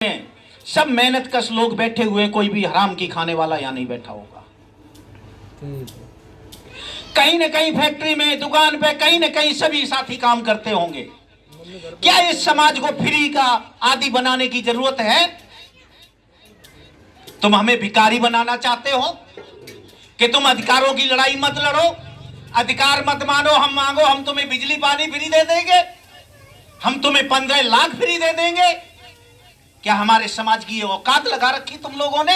सब मेहनत कश लोग बैठे हुए, कोई भी हराम की खाने वाला यहाँ नहीं बैठा होगा। कहीं न कहीं फैक्ट्री में, दुकान पे, कहीं न कहीं सभी साथी काम करते होंगे। क्या इस समाज को फ्री का आदि बनाने की जरूरत है? तुम हमें भिखारी बनाना चाहते हो कि तुम अधिकारों की लड़ाई मत लड़ो, अधिकार मत मानो, हम मांगो, हम तुम्हें बिजली पानी फ्री दे देंगे, हम तुम्हें 15 लाख फ्री दे देंगे। क्या हमारे समाज की ये औकात लगा रखी तुम लोगों ने?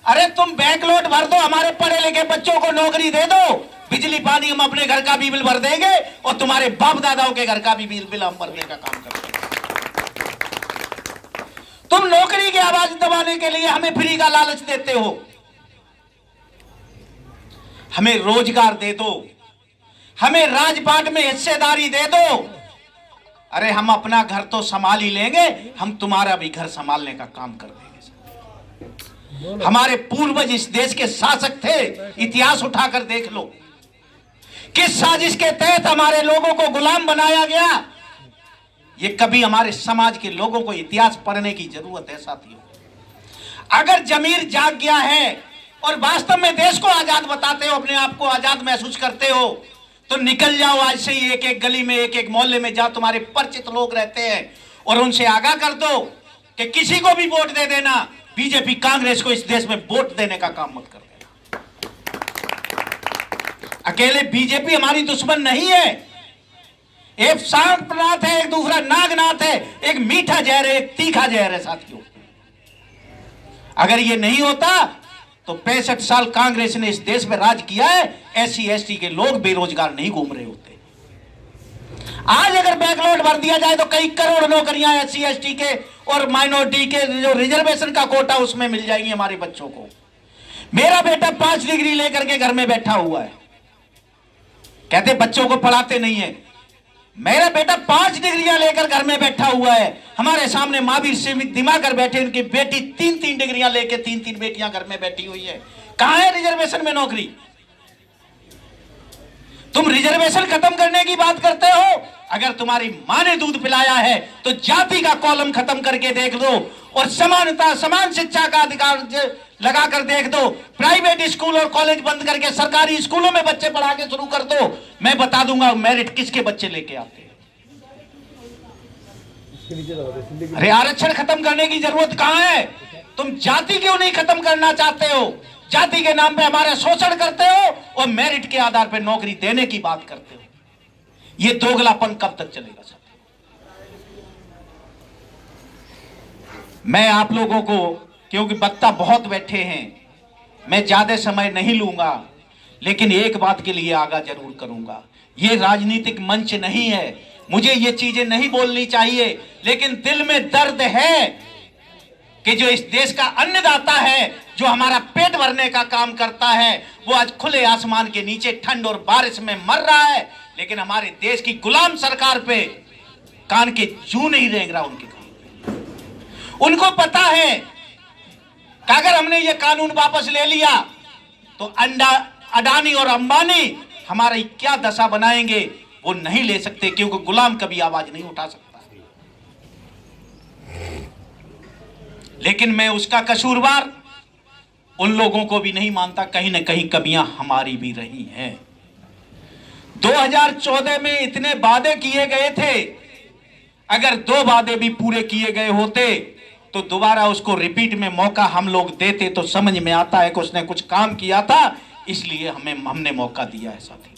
अरे तुम बैकलॉट भर दो, हमारे पढ़े लिखे बच्चों को नौकरी दे दो, बिजली पानी हम अपने घर का भी बिल भर देंगे और तुम्हारे बाप दादाओं के घर का भी बिल हम भरने का काम करेंगे। तुम नौकरी की आवाज दबाने के लिए हमें फ्री का लालच देते हो। हमें रोजगार दे दो, हमें राजपाट में हिस्सेदारी दे दो। अरे हम अपना घर तो संभाल ही लेंगे, हम तुम्हारा भी घर संभालने का काम कर देंगे। हमारे पूर्वज इस देश के शासक थे, इतिहास उठाकर देख लो किस साजिश के तहत हमारे लोगों को गुलाम बनाया गया। ये कभी हमारे समाज के लोगों को इतिहास पढ़ने की जरूरत है साथियों। अगर जमीर जाग गया है और वास्तव में देश को आजाद बताते हो, अपने आप को आजाद महसूस करते हो, तो निकल जाओ आज से ही, एक एक गली में, एक एक मोहल्ले में जाओ, तुम्हारे परिचित लोग रहते हैं, और उनसे आगाह कर दो कि किसी को भी वोट दे देना, बीजेपी कांग्रेस को इस देश में वोट देने का काम मत कर देना। अकेले बीजेपी हमारी दुश्मन नहीं है, एक सांपनाथ है, एक दूसरा नागनाथ है, एक मीठा जहर है, एक तीखा जहर है साथियों। अगर ये नहीं होता तो 65 साल कांग्रेस ने इस देश में राज किया है, SC ST के लोग बेरोजगार नहीं घूम रहे होते। आज अगर बैकलॉट भर दिया जाए तो कई करोड़ नौकरियां SC ST के और माइनॉरिटी के जो रिजर्वेशन का कोटा उसमें मिल जाएंगी हमारे बच्चों को। मेरा बेटा 5 डिग्री लेकर के घर में बैठा हुआ है, कहते बच्चों को पढ़ाते नहीं है। मेरा बेटा 5 डिग्रियां लेकर घर में बैठा हुआ है, हमारे सामने महावीर सिंह दिमाकर बैठे, उनकी बेटी 3-3 डिग्रियां लेकर 3-3 बेटियां घर में बैठी हुई है। कहां है रिजर्वेशन में नौकरी? तुम रिजर्वेशन खत्म करने की बात करते हो। अगर तुम्हारी मां ने दूध पिलाया है तो जाति का कॉलम खत्म करके देख दो और समानता, समान शिक्षा का अधिकार लगाकर देख दो। प्राइवेट स्कूल और कॉलेज बंद करके सरकारी स्कूलों में बच्चे पढ़ा के शुरू कर दो, मैं बता दूंगा मेरिट किसके बच्चे लेके आते हैं। अरे आरक्षण खत्म करने की जरूरत कहां है? तुम जाति क्यों नहीं खत्म करना चाहते हो? जाति के नाम पे हमारा शोषण करते हो और मेरिट के आधार पर नौकरी देने की बात करते हो। ये दोगलापन कब तक चलेगा साहब? मैं आप लोगों को, क्योंकि वक्ता बहुत बैठे हैं, मैं ज्यादा समय नहीं लूंगा, लेकिन एक बात के लिए आगाह जरूर करूंगा। ये राजनीतिक मंच नहीं है, मुझे ये चीजें नहीं बोलनी चाहिए, लेकिन दिल में दर्द है कि जो इस देश का अन्नदाता है, जो हमारा पेट भरने का काम करता है, वो आज खुले आसमान के नीचे ठंड और बारिश में मर रहा है, लेकिन हमारे देश की गुलाम सरकार पे कान के जू नहीं रेंग रहा उनके काम। उनको पता है कि अगर हमने ये कानून वापस ले लिया तो अडानी और अंबानी हमारी क्या दशा बनाएंगे, वो नहीं ले सकते, क्योंकि गुलाम कभी आवाज नहीं उठा सकता। लेकिन मैं उसका कसूरवार उन लोगों को भी नहीं मानता, कहीं ना कहीं कमियां हमारी भी रही हैं। 2014 में इतने वादे किए गए थे, अगर 2 वादे भी पूरे किए गए होते तो दोबारा उसको रिपीट में मौका हम लोग देते तो समझ में आता है कि उसने कुछ काम किया था, इसलिए हमने मौका दिया है साथियों।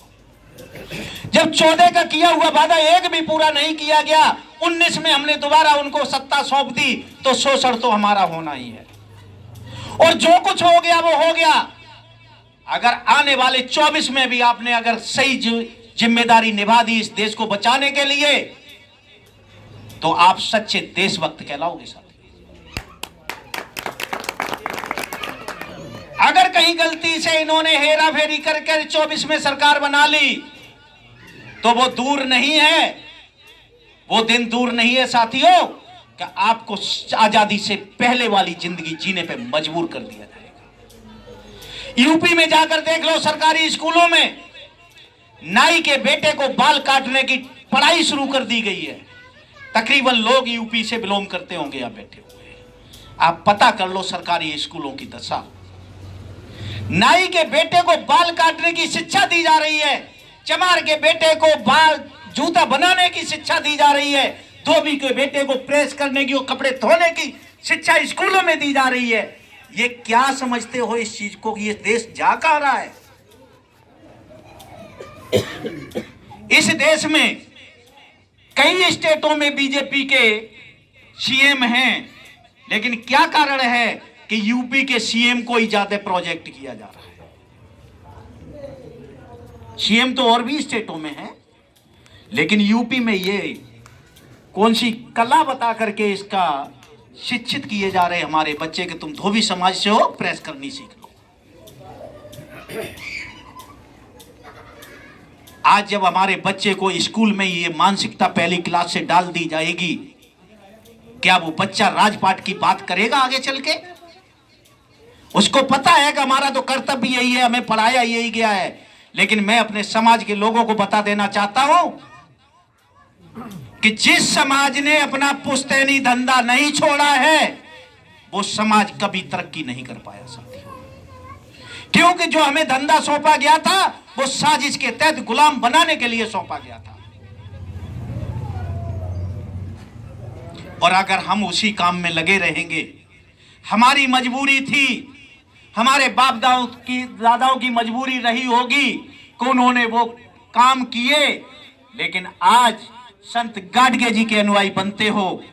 जब 14 का किया हुआ वादा एक भी पूरा नहीं किया गया, 19 में हमने दोबारा उनको सत्ता सौंप दी, तो शोषण तो हमारा होना ही है। और जो कुछ हो गया वो हो गया। अगर आने वाले 24 में भी आपने अगर सही जिम्मेदारी निभा दी इस देश को बचाने के लिए, तो आप सच्चे देशभक्त कहलाओगे साथी। अगर कहीं गलती से इन्होंने हेरा फेरी करके 24 में सरकार बना ली, तो वो दूर नहीं है, वो दिन दूर नहीं है साथियों कि आपको आजादी से पहले वाली जिंदगी जीने पे मजबूर कर दिया जाएगा। यूपी में जाकर देख लो, सरकारी स्कूलों में नाई के बेटे को बाल काटने की पढ़ाई शुरू कर दी गई है। तकरीबन लोग यूपी से बिलोंग करते होंगे यहाँ बैठे हुए। आप पता कर लो सरकारी स्कूलों की दशा। नाई के बेटे को बाल काटने की शिक्षा दी जा रही है, चमार के बेटे को बाल जूता बनाने की शिक्षा दी जा रही है, धोबी के बेटे को प्रेस करने की और कपड़े धोने की शिक्षा स्कूलों में दी जा रही है। ये क्या समझते हो इस चीज को कि ये देश जा कहां रहा है? इस देश में कई स्टेटों में बीजेपी के सीएम हैं, लेकिन क्या कारण है कि यूपी के सीएम को ही ज्यादा प्रोजेक्ट किया जा रहा है? सीएम तो और भी स्टेटों में है, लेकिन यूपी में ये कौन सी कला बता करके इसका शिक्षित किए जा रहे हमारे बच्चे कि तुम धोबी समाज से हो, प्रेस करनी सीख लो। आज जब हमारे बच्चे को स्कूल में ये मानसिकता पहली क्लास से डाल दी जाएगी, क्या वो बच्चा राजपाट की बात करेगा आगे चल के? उसको पता है कि हमारा तो कर्तव्य यही है, हमें पढ़ाया यही गया है। लेकिन मैं अपने समाज के लोगों को बता देना चाहता हूं कि जिस समाज ने अपना पुश्तैनी धंधा नहीं छोड़ा है, वो समाज कभी तरक्की नहीं कर पाया साथियों। क्योंकि जो हमें धंधा सौंपा गया था वो साजिश के तहत गुलाम बनाने के लिए सौंपा गया था। और अगर हम उसी काम में लगे रहेंगे, हमारी मजबूरी थी, हमारे बाप दादाओं की मजबूरी रही होगी कि उन्होंने वो काम किए, लेकिन आज संत गाडगे जी के अनुयायी बनते हो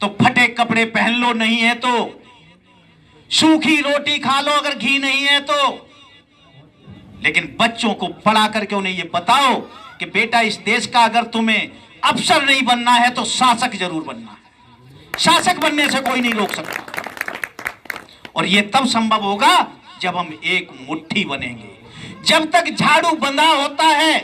तो फटे कपड़े पहन लो, नहीं है तो सूखी रोटी खा लो अगर घी नहीं है तो। लेकिन बच्चों को पढ़ा करके उन्हें ये बताओ कि बेटा इस देश का अगर तुम्हें अफसर नहीं बनना है तो शासक जरूर बनना है। शासक बनने से कोई नहीं रोक सकता, और ये तब संभव होगा जब हम एक मुट्ठी बनेंगे। जब तक झाड़ू बंधा होता है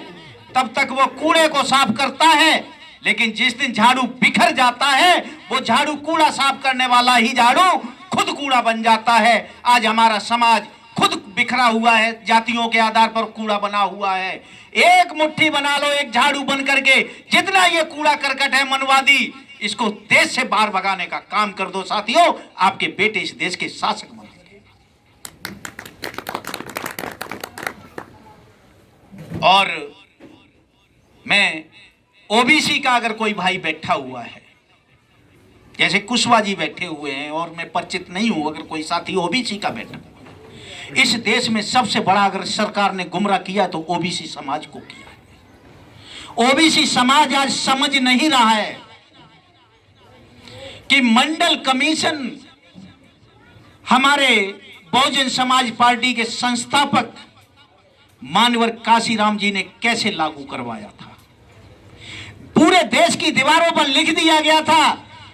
तब तक वो कूड़े को साफ करता है, लेकिन जिस दिन झाड़ू बिखर जाता है वो झाड़ू कूड़ा साफ करने वाला ही झाड़ू खुद कूड़ा बन जाता है। आज हमारा समाज खुद बिखरा हुआ है, जातियों के आधार पर कूड़ा बना हुआ है। एक मुट्ठी बना लो एक झाड़ू बन करके, जितना ये कूड़ा करकट है मनवादी, इसको देश से बाहर भगाने का काम कर दो साथियों, आपके बेटे इस देश के शासक बनेंगे। और मैं ओबीसी का अगर कोई भाई बैठा हुआ है, जैसे कुशवाहा जी बैठे हुए हैं और मैं परिचित नहीं हूं, अगर कोई साथी ओबीसी का बैठा हुआ है, इस देश में सबसे बड़ा अगर सरकार ने गुमराह किया तो ओबीसी समाज को किया है। ओबीसी समाज आज समझ नहीं रहा है कि मंडल कमीशन हमारे बहुजन समाज पार्टी के संस्थापक मान्यवर काशीराम जी ने कैसे लागू करवाया था। पूरे देश की दीवारों पर लिख दिया गया था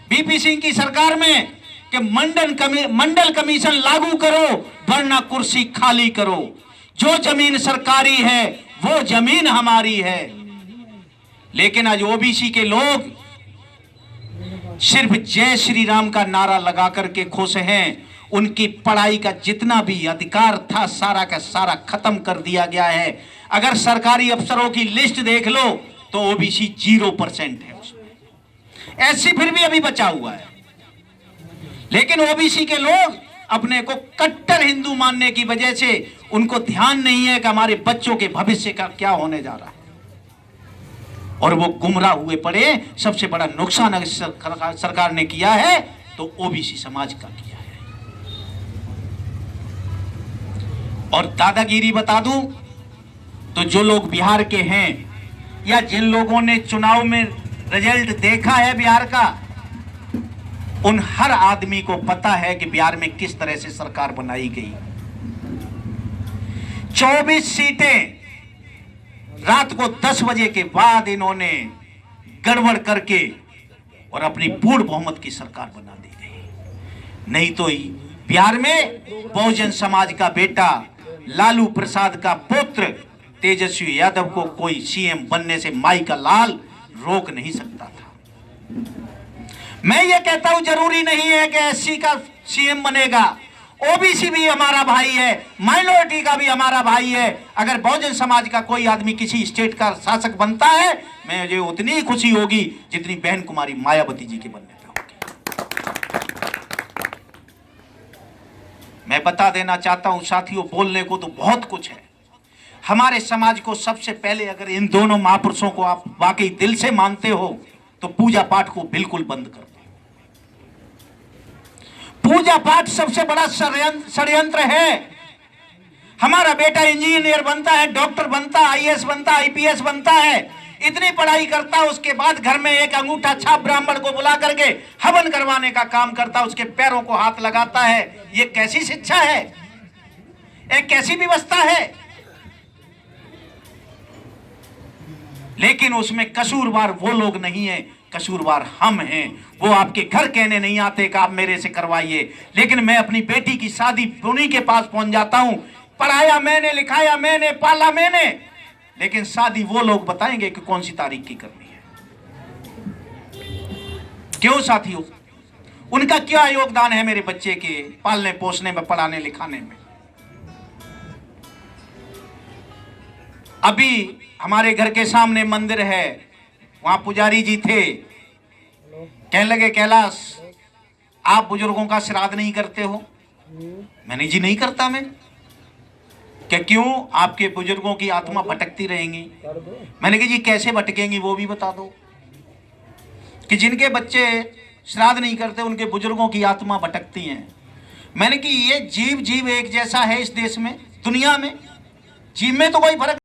बीपी सिंह की सरकार में कि मंडल कमीशन लागू करो वरना कुर्सी खाली करो। जो जमीन सरकारी है वो जमीन हमारी है। लेकिन आज ओबीसी के लोग सिर्फ जय श्री राम का नारा लगा करके खुश हैं। उनकी पढ़ाई का जितना भी अधिकार था सारा का सारा खत्म कर दिया गया है। अगर सरकारी अफसरों की लिस्ट देख लो तो ओबीसी 0% है उसमें। एससी फिर भी अभी बचा हुआ है, लेकिन ओबीसी के लोग अपने को कट्टर हिंदू मानने की वजह से उनको ध्यान नहीं है कि हमारे बच्चों के भविष्य का क्या होने जा रहा है, और वो गुमराह हुए पड़े। सबसे बड़ा नुकसान अगर सरकार ने किया है तो ओबीसी समाज का किया है। और दादागिरी बता दूं तो जो लोग बिहार के हैं या जिन लोगों ने चुनाव में रिजल्ट देखा है बिहार का, उन हर आदमी को पता है कि बिहार में किस तरह से सरकार बनाई गई। 24 सीटें रात को 10 बजे के बाद इन्होंने गड़बड़ करके और अपनी पूर्ण बहुमत की सरकार बना दी गई। नहीं तो बिहार में बहुजन समाज का बेटा लालू प्रसाद का पुत्र तेजस्वी यादव को कोई सीएम बनने से माई का लाल रोक नहीं सकता था। मैं ये कहता हूं जरूरी नहीं है कि एससी का सीएम बनेगा, ओबीसी भी हमारा भाई है, माइनॉरिटी का भी हमारा भाई है। अगर बहुजन समाज का कोई आदमी किसी स्टेट का शासक बनता है, मुझे उतनी ही खुशी होगी जितनी बहन कुमारी मायावती जी के बनने पे होगी। मैं बता देना चाहता हूं साथियों, बोलने को तो बहुत कुछ है। हमारे समाज को सबसे पहले, अगर इन दोनों महापुरुषों को आप वाकई दिल से मानते हो तो पूजा पाठ को बिल्कुल बंद कर दो। पूजा पाठ सबसे बड़ा षड्यंत्र है। हमारा बेटा इंजीनियर बनता है, डॉक्टर बनता है, आईएएस बनता है, आईपीएस बनता है, इतनी पढ़ाई करता है, उसके बाद घर में एक अंगूठा छाप ब्राह्मण को बुला करके हवन करवाने का काम करता है, उसके पैरों को हाथ लगाता है। ये कैसी शिक्षा है? एक कैसी व्यवस्था है? लेकिन उसमें कसूरवार वो लोग नहीं है, कसूरवार हम हैं। वो आपके घर कहने नहीं आते कि आप मेरे से करवाइए, लेकिन मैं अपनी बेटी की शादी उन्हीं के पास पहुंच जाता हूं। पढ़ाया मैंने, लिखाया मैंने, पाला मैंने, लेकिन शादी वो लोग बताएंगे कि कौन सी तारीख की करनी है। क्यों साथियों? उनका क्या योगदान है मेरे बच्चे के पालने पोसने में, पढ़ाने लिखाने में? अभी हमारे घर के सामने मंदिर है, वहां पुजारी जी थे, कहने लगे कैलाश आप बुजुर्गों का श्राद्ध नहीं करते हो? मैंने जी नहीं करता मैं। क्या क्यों? आपके बुजुर्गों की आत्मा भटकती रहेंगी। मैंने कहा जी कैसे भटकेंगी वो भी बता दो। कि जिनके बच्चे श्राद्ध नहीं करते उनके बुजुर्गों की आत्मा भटकती हैं। मैंने कि ये जीव जीव एक जैसा है इस देश में, दुनिया में जीव में तो कोई फर्क